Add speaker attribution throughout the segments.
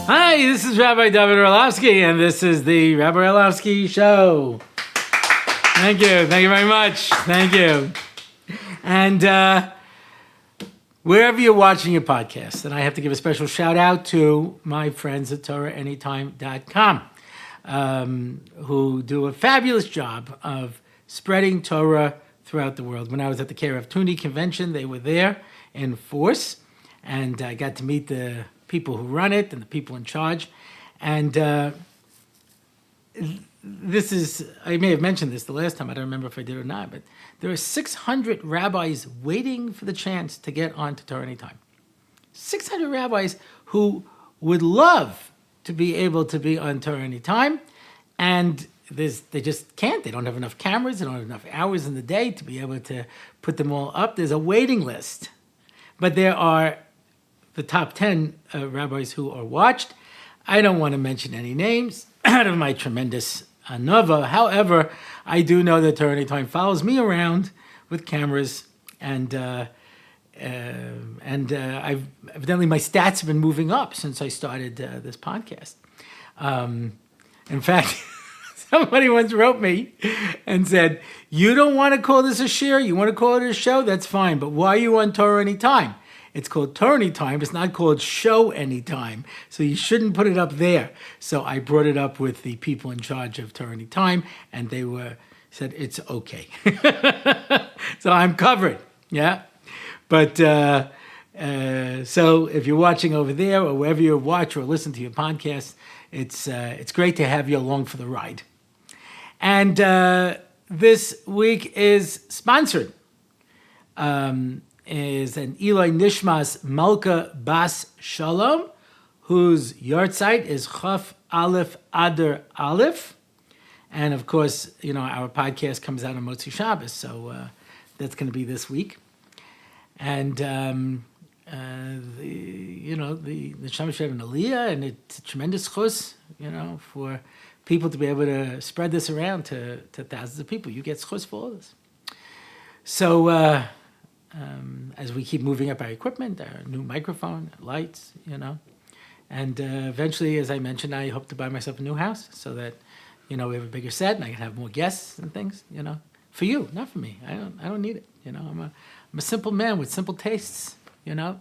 Speaker 1: Hi, this is Rabbi Orlofsky, and this is the Rabbi Orlofsky Show. Thank you very much. Thank you. And wherever you're watching your podcast, and I have to give a special shout out to my friends at TorahAnytime.com, who do a fabulous job of spreading Torah throughout the world. When I was at the KRF Tuni convention, they were there in force, and I got to meet the people who run it and the people in charge. And this is, I may have mentioned this the last time, I don't remember if I did or not, but there are 600 rabbis waiting for the chance to get on to Torah Anytime. 600 rabbis who would love to be able to be on Torah Anytime, and they just can't. They don't have enough cameras, they don't have enough hours in the day to be able to put them all up. There's a waiting list. But there are the top 10 rabbis who are watched. I don't want to mention any names out of my tremendous anova. However, I do know that Torah Anytime follows me around with cameras, and I've evidently my stats have been moving up since I started this podcast. In fact, somebody once wrote me and said, "You don't want to call this a share, you want to call it a show, that's fine, but why are you on Torah Anytime? It's called Torah Anytime. It's not called Show Anytime. So you shouldn't put it up there." So I brought it up with the people in charge of Torah Anytime, and they said it's okay. So I'm covered, yeah. But so if you're watching over there, or wherever you watch or listen to your podcast, it's great to have you along for the ride. And this week is sponsored. Is an Eloi Nishmas Malka Bas Shalom, whose yahrzeit is Chaf Aleph Adar Aleph. And of course, our podcast comes out on Motzi Shabbos, so that's going to be this week. And the Shamash have an Aliyah, and it's a tremendous chus, for people to be able to spread this around to thousands of people. You get chus for all this. So, as we keep moving up our equipment, our new microphone, lights, and eventually, as I mentioned, I hope to buy myself a new house so that, we have a bigger set and I can have more guests and things, for you, not for me. I don't need it. I'm a simple man with simple tastes, But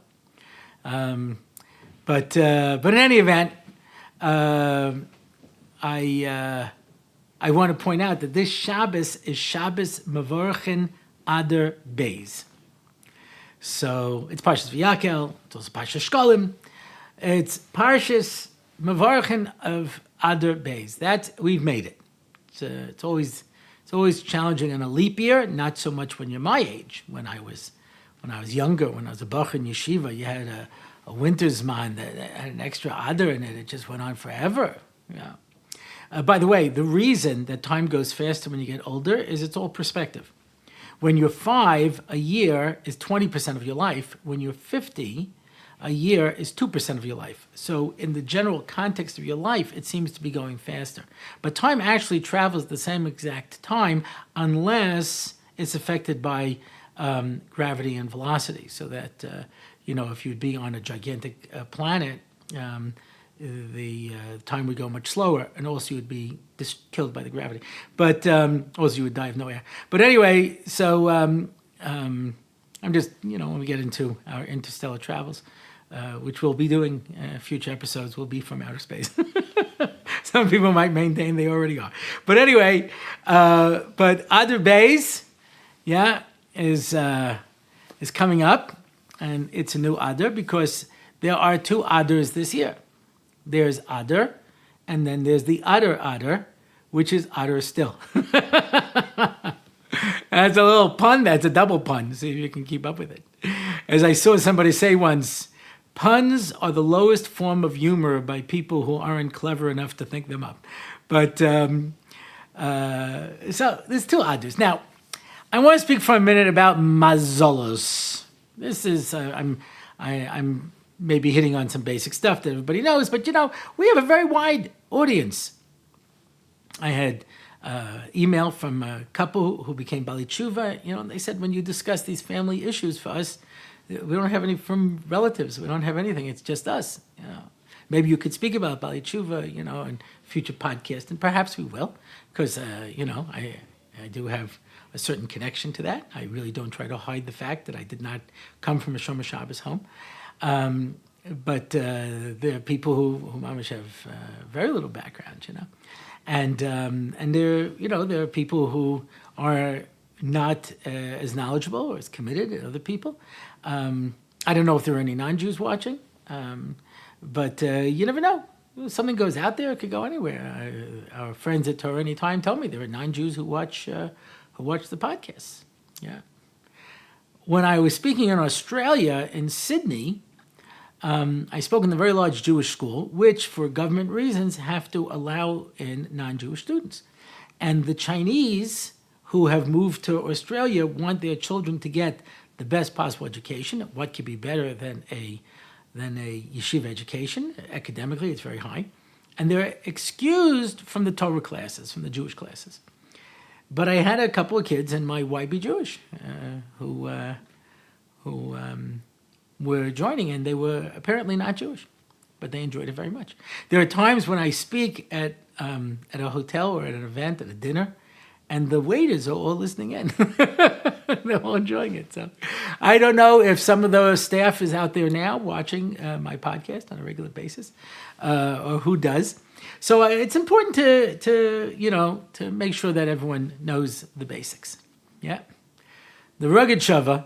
Speaker 1: in any event, I want to point out that this Shabbos is Shabbos Mevorchin Adar Bet. So it's Parshas V'Yakel, it's also Parshas Shkolim. It's Parshas Mevorchin of Adar Bet. We've made it. It's always challenging on a leap year, not so much when you're my age. When I was younger, when I was a bach in yeshiva, you had a winter's man that had an extra Adar in it. It just went on forever. Yeah. By the way, the reason that time goes faster when you get older is it's all perspective. When you're 5, a year is 20% of your life. When you're 50, a year is 2% of your life. So in the general context of your life, it seems to be going faster. But time actually travels the same exact time unless it's affected by gravity and velocity. So that, if you'd be on a gigantic planet, the time would go much slower, and also you would be killed by the gravity. But also you would die of no air. But anyway, so I'm just, when we get into our interstellar travels, which we'll be doing, future episodes will be from outer space. Some people might maintain they already are. But anyway, but Adar Bet, is coming up, and it's a new Adar because there are 2 Adars this year. There's Adar, and then there's the Odder Adar, which is Adar still. That's a little pun. That's a double pun. See if you can keep up with it. As I saw somebody say once, puns are the lowest form of humor by people who aren't clever enough to think them up. But so there's 2 Adars. Now, I want to speak for a minute about mazelos. This is I'm maybe hitting on some basic stuff that everybody knows, but we have a very wide audience. I had email from a couple who became Bali Tshuva, and they said, when you discuss these family issues for us, we don't have any from relatives. We don't have anything. It's just us. maybe you could speak about Bali Tshuva, in future podcast, and perhaps we will, because I do have a certain connection to that. I really don't try to hide the fact that I did not come from a Shomer Shabbos home. But there are people who mamish have very little background, and there are people who are not as knowledgeable or as committed as other people. I don't know if there are any non-Jews watching, but you never know. Something goes out there; it could go anywhere. Our friends at Torah Anytime tell me there are non-Jews who watch the podcasts. Yeah. When I was speaking in Australia in Sydney, I spoke in a very large Jewish school, which, for government reasons, have to allow in non-Jewish students. And the Chinese who have moved to Australia want their children to get the best possible education. What could be better than a yeshiva education? Academically, it's very high. And they're excused from the Torah classes, from the Jewish classes. But I had a couple of kids in my YB Jewish who were joining, and they were apparently not Jewish, but they enjoyed it very much. There are times when I speak at a hotel or at an event, at a dinner, and the waiters are all listening in. They're all enjoying it. So I don't know if some of the staff is out there now watching my podcast on a regular basis, or who does. So it's important to make sure that everyone knows the basics. Yeah, the rugged Shava,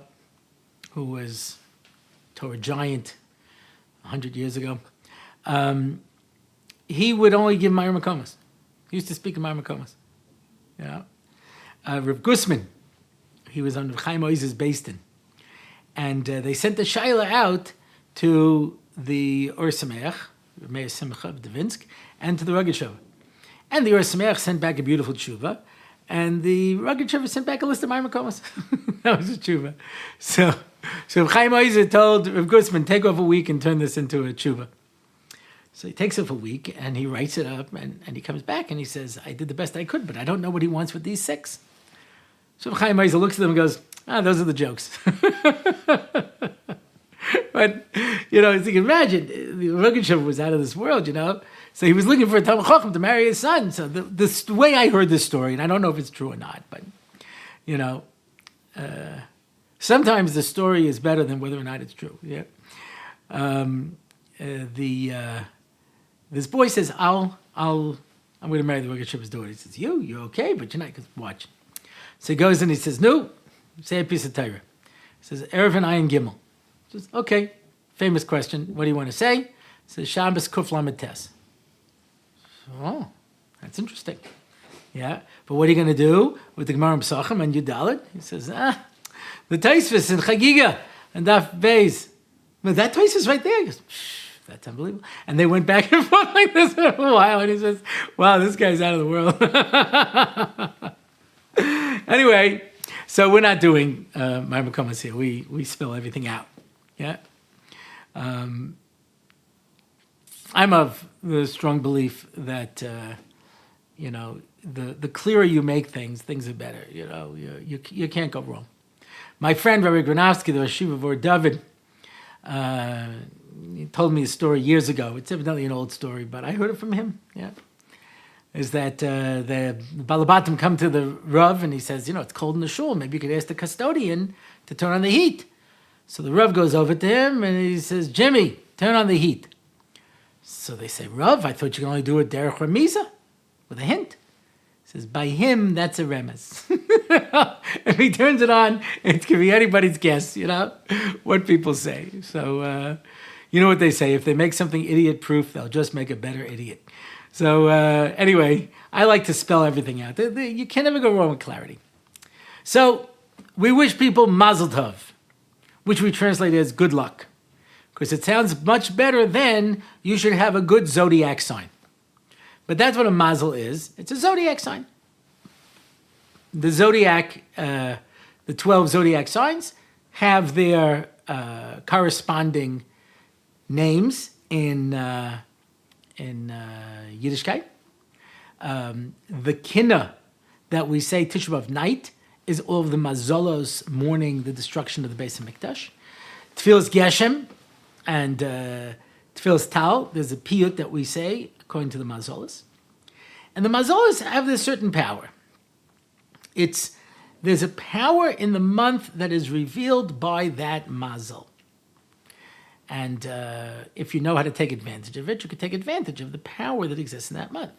Speaker 1: who was Torah giant 100 years ago, he would only give Meir Makomas. He used to speak in Meir Makomas. Yeah. Rav Gusman, he was on Rav Chaim Oiz's Beis and they sent the Shaila out to the Or Sameach, Meir Simcha of Devinsk, and to the Rugged Shava. And the Or Sameach sent back a beautiful tshuva, and the Rugged Shava sent back a list of Meir Makomas. That was a tshuva. So Rav Chaim Oiz told Rav Gusman, take off a week and turn this into a tshuva. So he takes off a week and he writes it up and he comes back and he says, I did the best I could, but I don't know what he wants with these 6. So Chaim Oiz looks at them and goes, those are the jokes. But, as you can imagine, the Rugged Shava was out of this world, So he was looking for a Talmid Chacham to marry his son. So the way I heard this story, and I don't know if it's true or not, but, sometimes the story is better than whether or not it's true. Yeah. This boy says, I'm going to marry the Rugged Shava's daughter. He says, you're okay, but you're not. Because watch. So he goes and he says, no, say a piece of Torah. He says, Erev and Ayin Gimel. He says, okay, famous question. What do you want to say? He says, Shabbos Kuf Lamed Tes. Oh, that's interesting. Yeah, but what are you going to do with the Gemara Pesachim and Yudalit? He says, the Taisvis and Chagiga and Daf Beis. But that Taisvis right there. He goes, that's unbelievable. And they went back and forth like this for a while. And he says, wow, this guy's out of the world. Anyway, so we're not doing Meir Makomas here. We spill everything out. Yeah. I'm of the strong belief that, the clearer you make things are better. You can't go wrong. My friend, Rabbi Orlofsky, the Rashiv of Or David, he told me a story years ago. It's evidently an old story, but I heard it from him. Yeah, is that the Balabatim come to the Rav and he says, it's cold in the shul. Maybe you could ask the custodian to turn on the heat. So the Rav goes over to him and he says, Jimmy, turn on the heat. So they say, Rav, I thought you could only do it derech remiza, with a hint. He says, by him, that's a remez. If he turns it on, it can be anybody's guess, what people say. So, you know what they say, if they make something idiot-proof, they'll just make a better idiot. So, anyway, I like to spell everything out. You can never go wrong with clarity. So, we wish people mazel tov, which we translate as good luck, because it sounds much better than you should have a good zodiac sign. But that's what a mazel is. It's a zodiac sign. The zodiac, the 12 zodiac signs have their corresponding names in Yiddishkeit. The kinna that we say Tisha B'Av night is all of the mazolos mourning the destruction of the Beis HaMikdash. Tfilas Geshem and Tefillas Tal, there's a piyut that we say according to the mazolas. And the mazolas have this certain power. There's a power in the month that is revealed by that mazel. And if you know how to take advantage of it, you can take advantage of the power that exists in that month.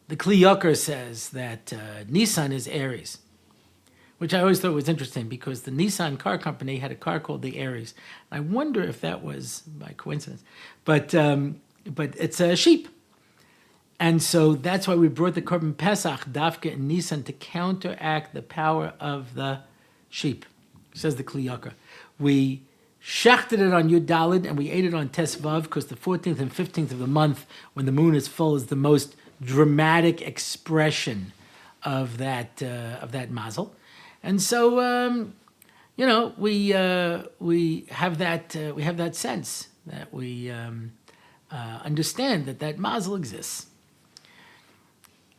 Speaker 1: The Kli Yakar says that Nissan is Aries, which I always thought was interesting because the Nissan car company had a car called the Aries. I wonder if that was by coincidence, but it's a sheep, and so that's why we brought the Korban Pesach Dafka and Nissan to counteract the power of the sheep. Says the Kli Yakar. We shechted it on Yud Daled and we ate it on Tes Vav because the 14th and 15th of the month, when the moon is full, is the most dramatic expression of that mazel. And so, we have that sense that we understand that mazel exists.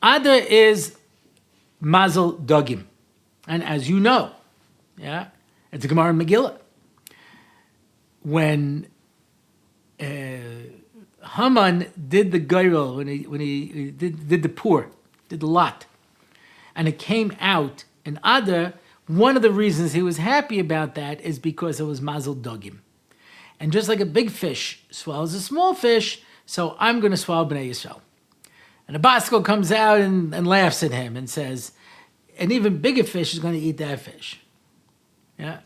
Speaker 1: Adar is mazel dogim, and as you know, it's a Gemara in Megillah. When Haman did the goyrel, when he did the pour, did the lot, and it came out in Adar, one of the reasons he was happy about that is because it was mazel dogim. And just like a big fish swallows a small fish, so I'm going to swallow Bnei Yisrael. And a baskel comes out and laughs at him and says, an even bigger fish is going to eat that fish. Yeah.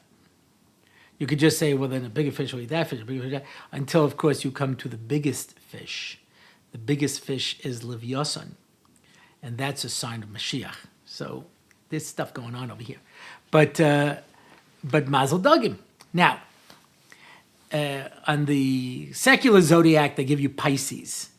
Speaker 1: You could just say, well, then a bigger fish will eat that fish, until, of course, you come to the biggest fish. The biggest fish is Livyasan, and that's a sign of Mashiach. So there's stuff going on over here. But mazel dogim. Now, on the secular zodiac, they give you Pisces.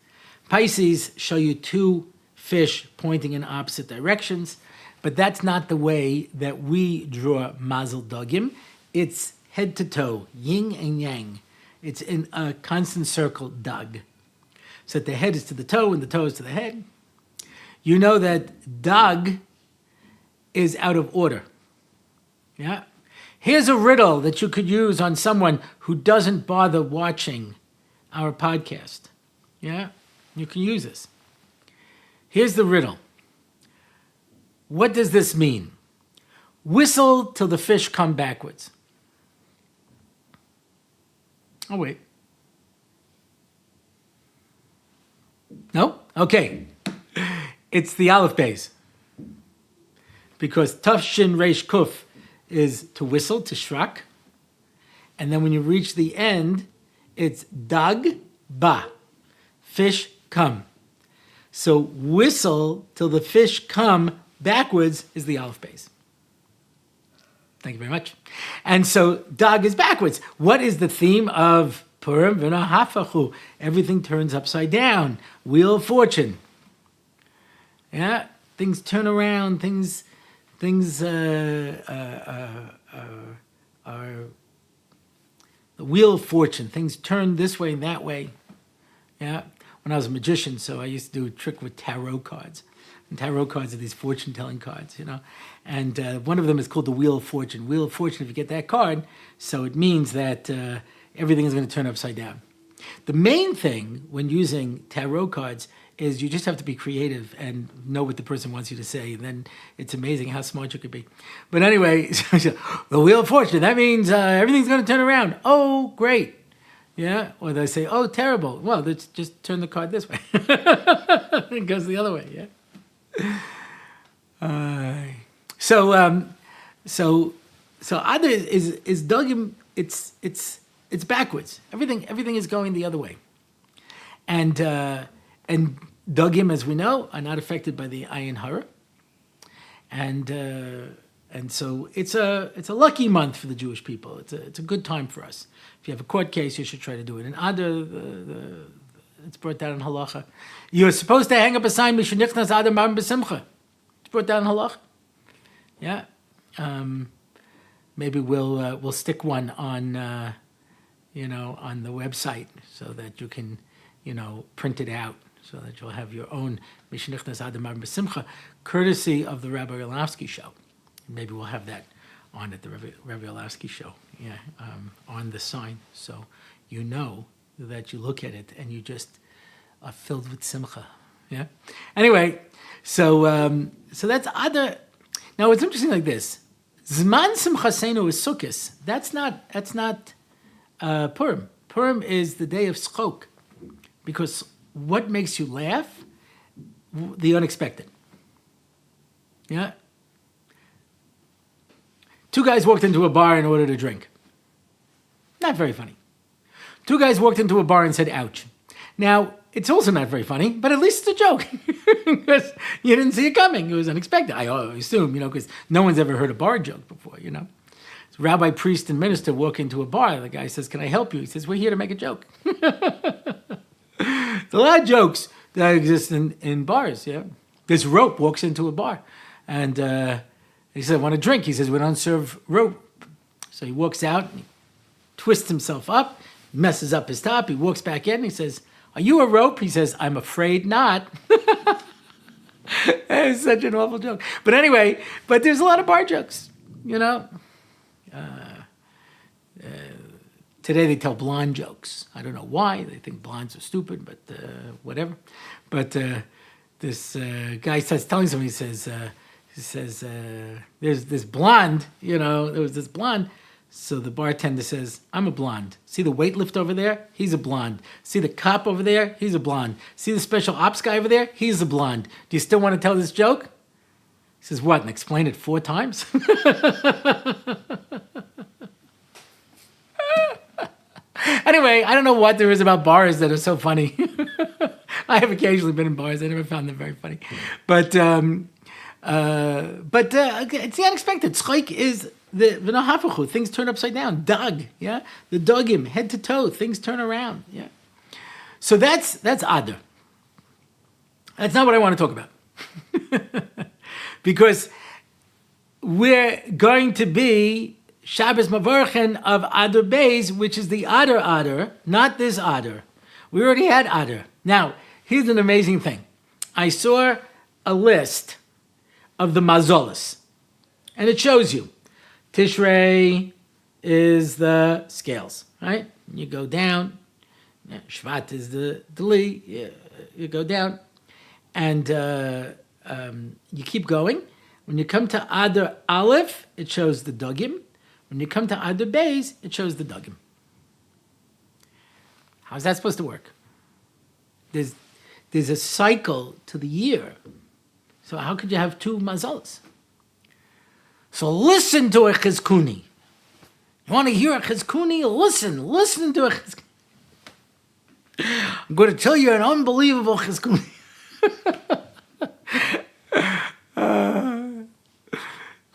Speaker 1: Pisces show you two fish pointing in opposite directions, but that's not the way that we draw mazel dogim. It's head to toe, yin and yang. It's in a constant circle, dag. So that the head is to the toe and the toe is to the head. You know that dag is out of order. Yeah. Here's a riddle that you could use on someone who doesn't bother watching our podcast. Yeah. You can use this. Here's the riddle. What does this mean? Whistle till the fish come backwards. Oh, wait. No? Okay. It's the Aleph Beis. Because Tuf Shin Reish Kuf is to whistle, to shrak. And then when you reach the end, it's Dag Ba. Fish come. So whistle till the fish come backwards is the Aleph Beis. Thank you very much. And so Dag is backwards. What is the theme of Purim? V'nahafachu. Everything turns upside down. Wheel of Fortune. Yeah, things turn around. Things are the Wheel of Fortune. Things turn this way and that way. Yeah. When I was a magician, so I used to do a trick with tarot cards. And tarot cards are these fortune-telling cards, And one of them is called the Wheel of Fortune. Wheel of Fortune, if you get that card, so it means that everything is going to turn upside down. The main thing when using tarot cards is you just have to be creative and know what the person wants you to say. And then it's amazing how smart you could be. But anyway, the Wheel of Fortune, that means everything's going to turn around. Oh, great. Yeah, or they say, oh, terrible. Well, let's just turn the card this way. It goes the other way, yeah. So Adar is dogim. It's backwards. Everything is going the other way, and dogim, as we know, are not affected by the ayin hara, and so it's a lucky month for the Jewish people. It's a good time for us. If you have a court case, you should try to do it. And Adar, it's brought down in halacha. You're supposed to hang up a sign, Mishunichnas Adar Ma'am B'Simcha. It's brought down in halacha. Yeah. Maybe we'll stick one on, on the website so that you can, print it out so that you'll have your own Mishunichnas Adar Ma'am B'Simcha, courtesy of the Rabbi Orlofsky show. Maybe we'll have that on at the Rabbi Orlofsky show. Yeah, on the sign, so that you look at it and you just are filled with simcha. Yeah. Anyway, so that's Adar. Now it's interesting like this. Zman simchasenu is Sukkos. That's not Purim. Purim is the day of schok, because what makes you laugh? The unexpected. Yeah. Two guys walked into a bar and ordered a drink. Not very funny. Two guys walked into a bar and said, ouch. Now, it's also not very funny, but at least it's a joke. Because you didn't see it coming. It was unexpected. I assume, because no one's ever heard a bar joke before, So rabbi, priest, and minister walk into a bar. The guy says, can I help you? He says, we're here to make a joke. There's a lot of jokes that exist in bars, yeah. This rope walks into a bar. And he said, I want a drink. He says, we don't serve rope. So he walks out, and he twists himself up, messes up his top. He walks back in, and he says, are you a rope? He says, I'm afraid not. It's such an awful joke. But anyway, there's a lot of bar jokes, Today they tell blonde jokes. I don't know why. They think blondes are stupid, but whatever. But this guy starts telling someone, he says, there's this blonde, there was this blonde. So the bartender says, I'm a blonde. See the weightlift over there? He's a blonde. See the cop over there? He's a blonde. See the special ops guy over there? He's a blonde. Do you still want to tell this joke? He says, what, and explain it 4 times? Anyway, I don't know what there is about bars that are so funny. I have occasionally been in bars. I never found them very funny. But it's the unexpected. Tzchoik is the v'nahafachu. Things turn upside down. Dag, yeah? The dogim, head to toe. Things turn around, yeah? So that's Adar. That's not what I want to talk about. Because we're going to be Shabbos Mavorchen of Adar Bet, which is the Adar, not this Adar. We already had Adar. Now, here's an amazing thing. I saw a list of the mazolas, and it shows you. Tishrei is the scales, right? You go down. Shvat is the deli. You go down, and you keep going. When you come to Adar Aleph, it shows the dogim. When you come to Adar Bet, it shows the dogim. How's that supposed to work? There's a cycle to the year. So how could you have 2 mazalas? So listen to a chizkuni. You want to hear a chizkuni? Listen to a chizkuni. I'm going to tell you an unbelievable chizkuni.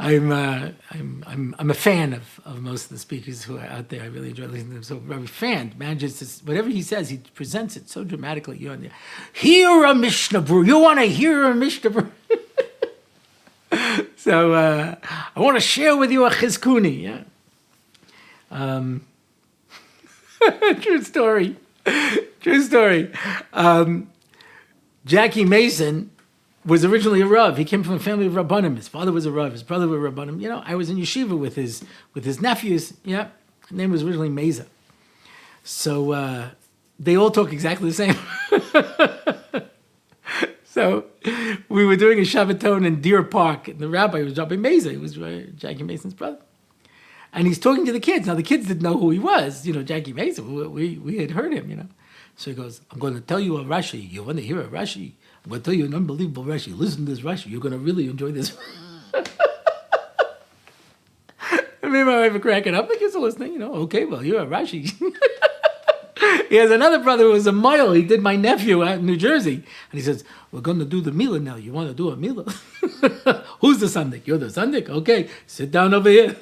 Speaker 1: I'm a fan of most of the speakers who are out there. I really enjoy listening to them. So Rabbi Fan manages to, whatever he says, he presents it so dramatically. You're on there. Hear a Mishnah brew. You want to hear a Mishnah brew? So I want to share with you a chizkuni. Yeah. True story. Jackie Mason was originally a Rav. He came from a family of Rabbanim. His father was a Rav. His brother was a Rabbanim. I was in yeshiva with his nephews. Yeah, his name was originally Meza. So they all talk exactly the same. So we were doing a Shabbaton in Deer Park, and the rabbi was Rabbi Meza. He was Jackie Mason's brother. And he's talking to the kids. Now, the kids didn't know who he was. Jackie Mason, we had heard him, So he goes, I'm going to tell you a Rashi. You want to hear a Rashi? I'm going to tell you an unbelievable Rashi. Listen to this Rashi. You're going to really enjoy this. And me and my wife were cracking up. I guess listening, Okay, well, you're a Rashi. He has another brother who was a mile. He did my nephew out in New Jersey. And he says, we're going to do the Mila now. You want to do a Mila? Who's the Sandik? You're the Sandik? Okay, sit down over here.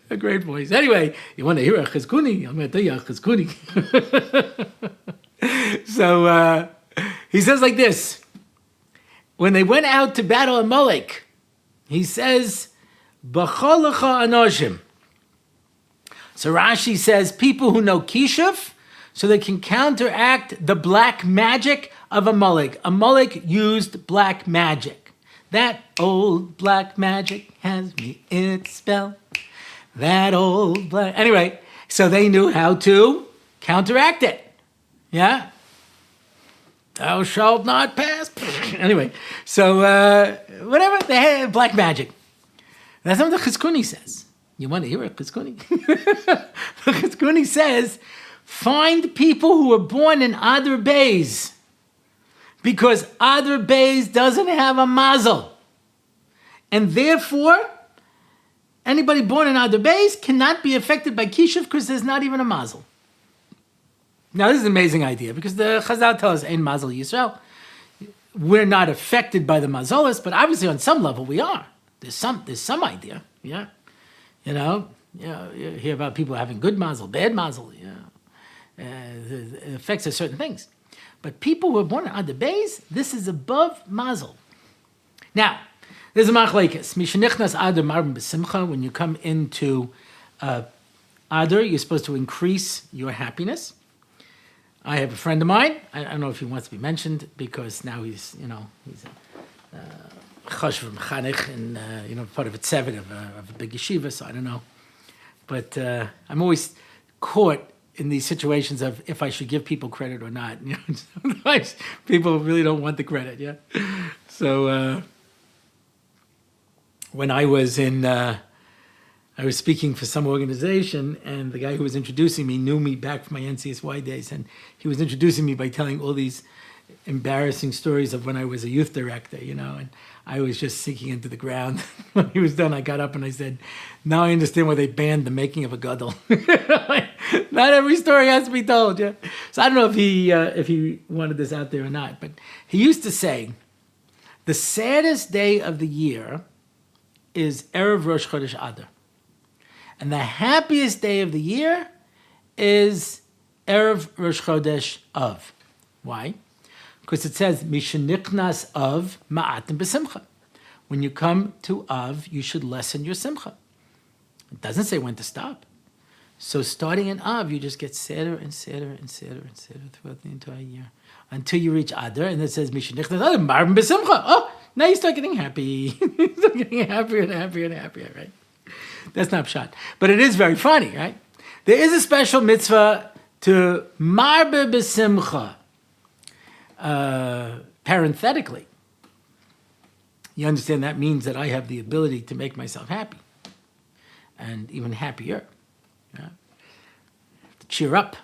Speaker 1: A great voice. Anyway, you want to hear a chizkuni? I'm going to tell you a chizkuni. So he says like this. When they went out to battle Amalek, he says, B'cholacha anoshim. So Rashi says, people who know Kishuv, so they can counteract the black magic of Amalek. Amalek used black magic. That old black magic has me in its spell. That old black... Anyway, So they knew how to counteract it. Yeah? Thou shalt not pass. Anyway, so whatever, they had black magic. That's what the Chizkuni says. You want to hear it, Chizkuni? The Chizkuni says, find people who were born in Adar Beis, because Adar Beis doesn't have a mazel. And therefore, anybody born in Adar Beis cannot be affected by Kishuv because there's not even a mazel. Now, this is an amazing idea because the Chazal tells us, Ein mazel Yisrael. We're not affected by the mazolis, but obviously on some level we are. There's some idea, yeah. You hear about people having good mazel, bad mazel, it affects certain things. But people who are born in Adar Beis, this is above mazel. Now, there's a machlekes. Mishenichnas Adar marbim b'simcha. When you come into Adar, you're supposed to increase your happiness. I have a friend of mine. I don't know if he wants to be mentioned because now he's a chashuv mechanech and part of a tzevet of a big yeshiva. So I don't know, but I'm always caught in these situations of if I should give people credit or not. Sometimes people really don't want the credit. Yeah. So when I was I was speaking for some organization, and the guy who was introducing me knew me back from my NCSY days, and he was introducing me by telling all these embarrassing stories of when I was a youth director, and I was just sinking into the ground. When he was done, I got up and I said, now I understand why they banned the making of a gadol. Not every story has to be told, yeah. So I don't know if he wanted this out there or not, but he used to say, the saddest day of the year is Erev Rosh Chodesh Adar. And the happiest day of the year is Erev Rosh Chodesh Av. Why? Because it says, Mishenichnas Av Ma'atim B'Simcha. When you come to Av, you should lessen your Simcha. It doesn't say when to stop. So starting in Av, you just get sadder and sadder and sadder and sadder throughout the entire year. Until you reach Adar, and it says, Mishenichnas Av Ma'atim B'Simcha. Oh, now you start getting happy. You start getting happier and happier and happier, right? That's not pshat. But it is very funny, right? There is a special mitzvah to marbe b'simcha. Parenthetically, you understand that means that I have the ability to make myself happy. And even happier. Yeah? To cheer up,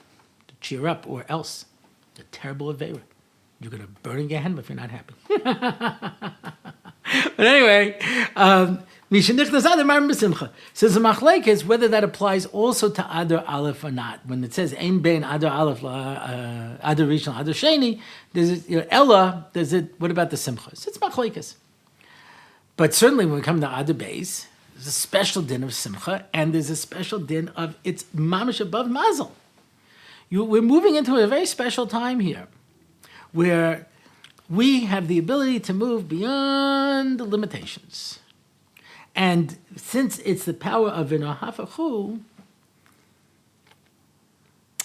Speaker 1: or else the terrible aveira. You're going to burn in Gehenna if you're not happy. But anyway, Mishenichnas Adar Marbim B'Simcha. So the machlek is whether that applies also to Adar Aleph or not. When it says Ein Bein Adar Aleph Adar Rishon Adar Sheni, there's Ella. Does it? What about the Simcha? So it's machlekes. But certainly when we come to Adar Beis, there's a special din of Simcha, and there's a special din of it's mamish above mazel. We're moving into a very special time here, where we have the ability to move beyond the limitations. And since it's the power of V'nohafachu,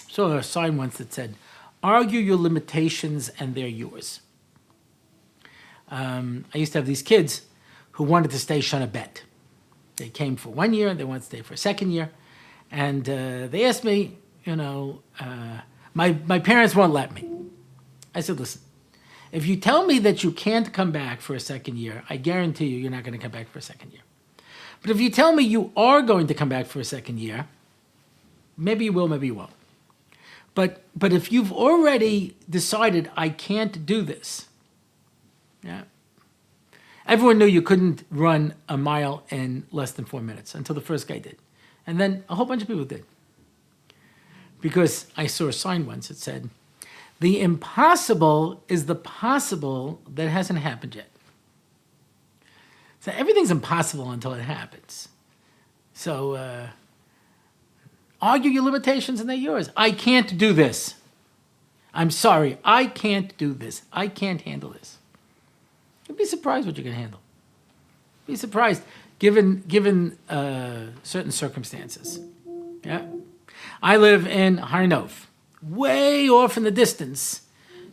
Speaker 1: saw a sign once that said, argue your limitations and they're yours. I used to have these kids who wanted to stay Shana Bet. They came for 1 year, they wanted to stay for a second year. And they asked me, my parents won't let me. I said, listen, if you tell me that you can't come back for a second year, I guarantee you're not going to come back for a second year. But if you tell me you are going to come back for a second year, maybe you will, maybe you won't. But if you've already decided I can't do this, yeah. Everyone knew you couldn't run a mile in less than 4 minutes until the first guy did. And then a whole bunch of people did. Because I saw a sign once that said, the impossible is the possible that hasn't happened yet. So everything's impossible until it happens. So argue your limitations and they're yours. I can't do this. I'm sorry, I can't do this. I can't handle this. You'll be surprised what you can handle. Be surprised given certain circumstances. Yeah, I live in Har Nof. Way off in the distance,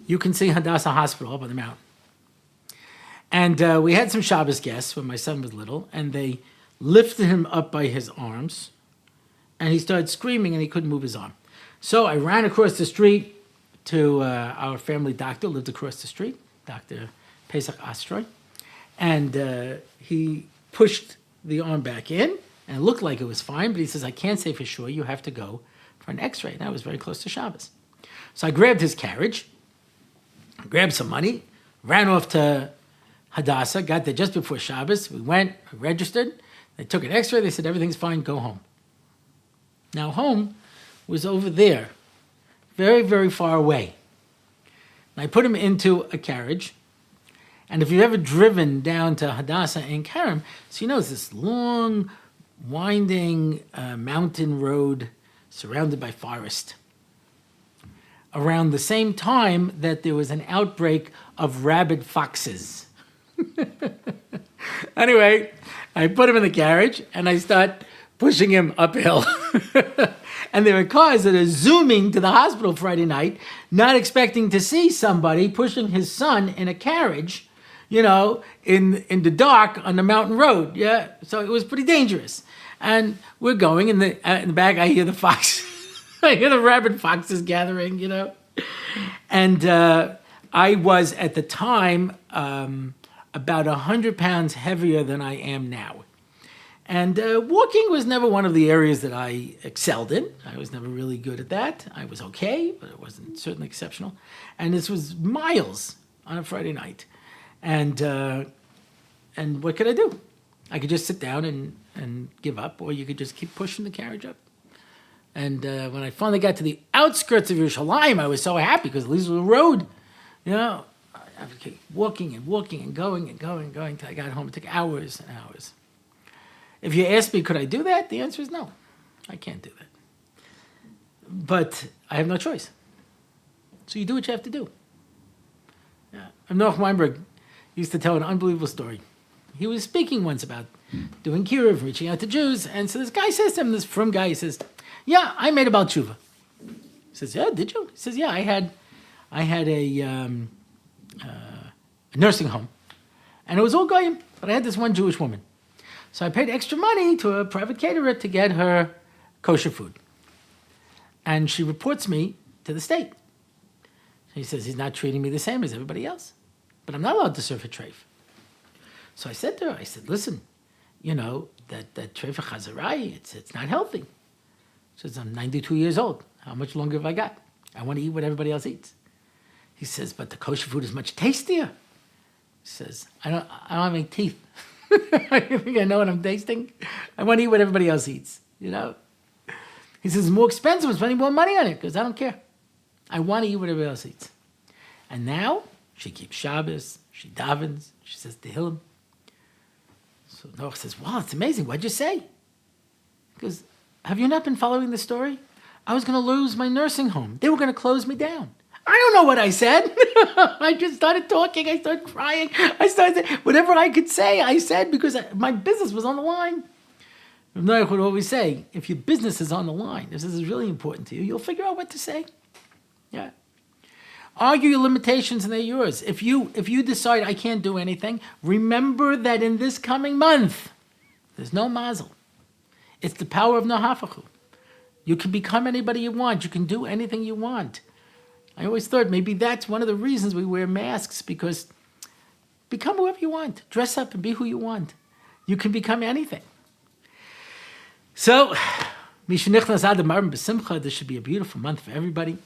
Speaker 1: you can see Hadassah Hospital up on the mountain. And we had some Shabbos guests when my son was little, and they lifted him up by his arms and he started screaming, and he couldn't move his arm. So I ran across the street to our family doctor, lived across the street, Dr. Pesach Astroy, and he pushed the arm back in, and it looked like it was fine, but he says, I can't say for sure, you have to go for an x-ray. And that was very close to Shabbos. So I grabbed his carriage, grabbed some money, ran off to Hadassah, got there just before Shabbos. We went, registered, they took an x-ray, they said, everything's fine, go home. Now home was over there, very, very far away. And I put him into a carriage, and if you've ever driven down to Hadassah in Karam, so you know it's this long, winding mountain road surrounded by forest. Around the same time that there was an outbreak of rabid foxes. Anyway, I put him in the carriage, and I start pushing him uphill. And there are cars that are zooming to the hospital Friday night, not expecting to see somebody pushing his son in a carriage, in the dark on the mountain road. Yeah, so it was pretty dangerous. And we're going in the back. I hear the fox. I hear the rabid foxes gathering. And I was at the time about 100 pounds heavier than I am now. And walking was never one of the areas that I excelled in. I was never really good at that. I was okay, but it wasn't certainly exceptional. And this was miles on a Friday night. And what could I do? I could just sit down and give up, or you could just keep pushing the carriage up. And when I finally got to the outskirts of Yerushalayim, I was so happy because at least it was a road. I kept walking and going until I got home. It took hours and hours. If you ask me, could I do that? The answer is no. I can't do that. But I have no choice. So you do what you have to do. Yeah. Noach Weinberg used to tell an unbelievable story. He was speaking once about doing kiruv, reaching out to Jews, and so this guy says to him, this frum guy, he says, yeah, I made a Baal Tshuva. He says, yeah, did you? He says, yeah, I had a nursing home, and it was all goyim, but I had this one Jewish woman. So I paid extra money to a private caterer to get her kosher food. And she reports me to the state. He says he's not treating me the same as everybody else, but I'm not allowed to serve her treif. So I said to her, listen, that treif chazarai, it's not healthy. She says, I'm 92 years old. How much longer have I got? I want to eat what everybody else eats. He says, but the kosher food is much tastier. He says, I don't have any teeth. I think I know what I'm tasting. I want to eat what everybody else eats, He says, it's more expensive. I'm spending more money on it because I don't care. I want to eat what everybody else eats. And now she keeps Shabbos. She davens. She says Tehillim. So Noach says, wow, it's amazing. What'd you say? Because have you not been following the story? I was going to lose my nursing home. They were going to close me down. I don't know what I said. I just started talking. I started crying. I started whatever I could say, I said because my business was on the line. Noach would always say, if your business is on the line, if this is really important to you, you'll figure out what to say. Yeah. Argue your limitations and they're yours. If you decide I can't do anything, remember that in this coming month, there's no mazel. It's the power of nahafachu. You can become anybody you want. You can do anything you want. I always thought maybe that's one of the reasons we wear masks, because become whoever you want. Dress up and be who you want. You can become anything. So, Mishenichnas Adar B'Simcha, this should be a beautiful month for everybody.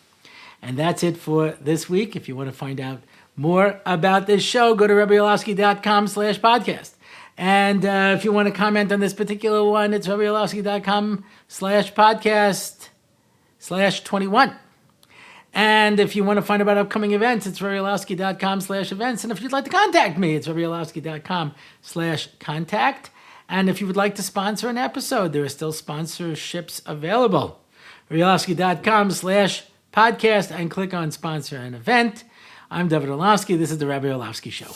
Speaker 1: And that's it for this week. If you want to find out more about this show, go to RabbiOrlofsky.com/podcast. And if you want to comment on this particular one, it's RabbiOrlofsky.com/podcast/21. And if you want to find out about upcoming events, it's RabbiOrlofsky.com/events. And if you'd like to contact me, it's RabbiOrlofsky.com/contact. And if you would like to sponsor an episode, there are still sponsorships available. RabbiOrlofsky.com/podcast and click on sponsor an event. I'm Odder Adar. This is the Rabbi Orlofsky Show.